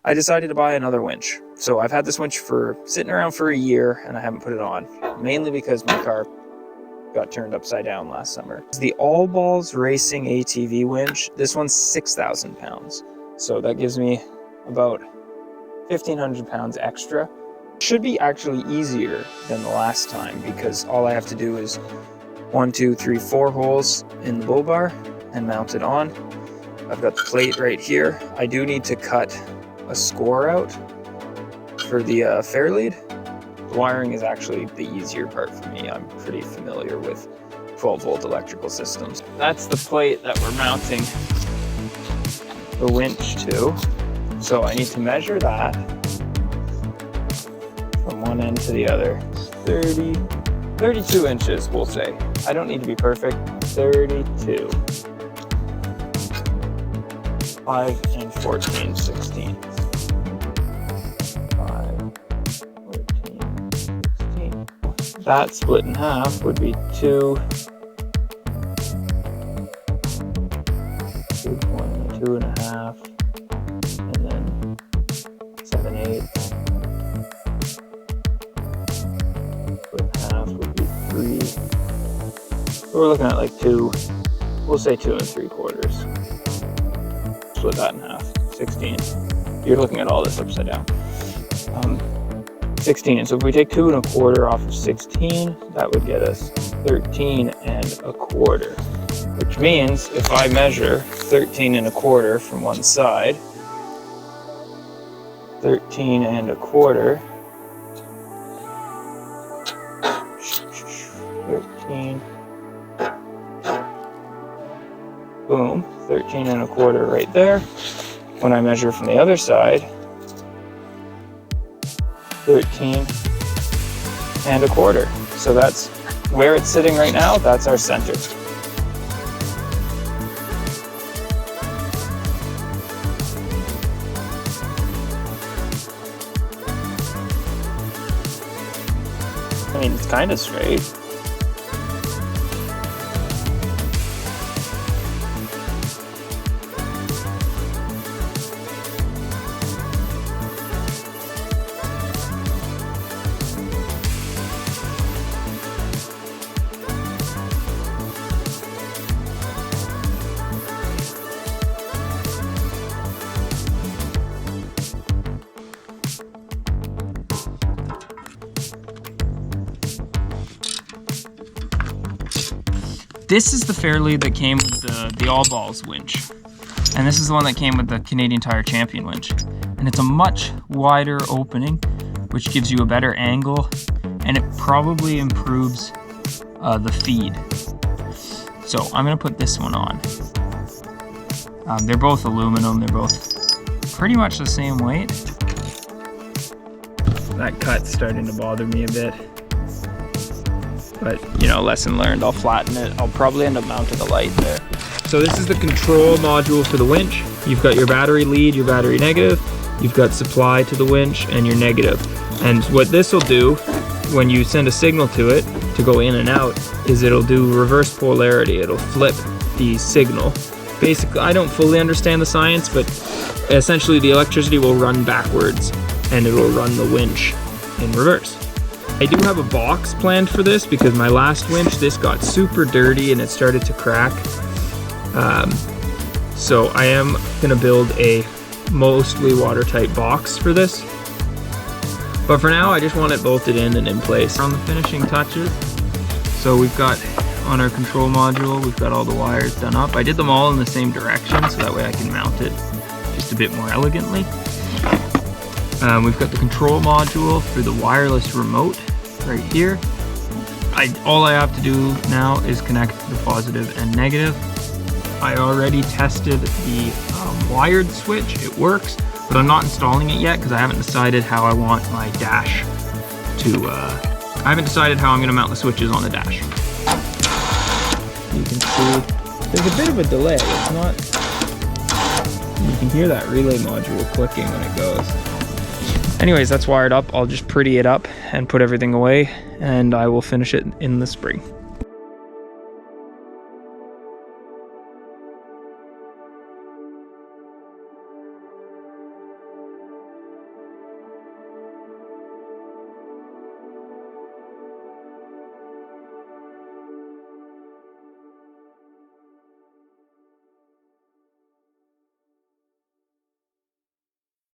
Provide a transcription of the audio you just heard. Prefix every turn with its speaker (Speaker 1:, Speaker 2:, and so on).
Speaker 1: I decided to buy another winch. So I've had this winch sitting around for a year and I haven't put it on, mainly because my car got turned upside down last summer. It's the All Balls Racing ATV winch. This one's 6,000 pounds. So that gives me about 1,500 pounds extra. Should be actually easier than the last time because all I have to do is 1, 2, 3, 4 holes in the bull bar and mount it on. I've got the plate right here. I do need to cut a score out for the Fairlead. The wiring is actually the easier part for me. I'm pretty familiar with 12-volt electrical systems. That's the plate that we're mounting the winch to. So I need to measure that from one end to the other. 32 inches, we'll say. I don't need to be perfect. 32. 5 and 14 16. 5, 14, 16. That split in half would be 2, 2.5, and then 7/8. Split in half would be 3. So we're looking at like 2. We'll say 2 3/4. Split that in half. 16. You're looking at all this upside down. 16. So if we take 2 1/4 off of 16, that would get us 13 1/4. Which means if I measure 13 1/4 from one side, 13 1/4, 13, boom, 13 1/4 right there. When I measure from the other side, 13 1/4. So that's where it's sitting right now. That's our center. I mean, it's kind of straight. This is the Fairlead that came with the All Balls winch. And this is the one that came with the Canadian Tire Champion winch. And it's a much wider opening, which gives you a better angle, and it probably improves the feed. So I'm gonna put this one on. They're both aluminum, they're both pretty much the same weight. That cut's starting to bother me a bit. But, you know, lesson learned, I'll flatten it. I'll probably end up mounting a light there. So this is the control module for the winch. You've got your battery lead, your battery negative. You've got supply to the winch and your negative. And what this will do when you send a signal to it to go in and out is it'll do reverse polarity. It'll flip the signal. Basically, I don't fully understand the science, but essentially the electricity will run backwards and it will run the winch in reverse. I do have a box planned for this because my last winch, this got super dirty and it started to crack. So I am gonna build a mostly watertight box for this. But for now, I just want it bolted in and in place. On the finishing touches, so we've got on our control module, we've got all the wires done up. I did them all in the same direction so that way I can mount it just a bit more elegantly. We've got the control module for the wireless remote right here. All I have to do now is connect the positive and negative. I already tested the wired switch, it works, but I'm not installing it yet because I haven't decided how I want my dash to, I haven't decided how I'm going to mount the switches on the dash. You can see there's a bit of a delay. It's not, you can hear that relay module clicking when it goes. Anyways, that's wired up. I'll just pretty it up and put everything away, and I will finish it in the spring.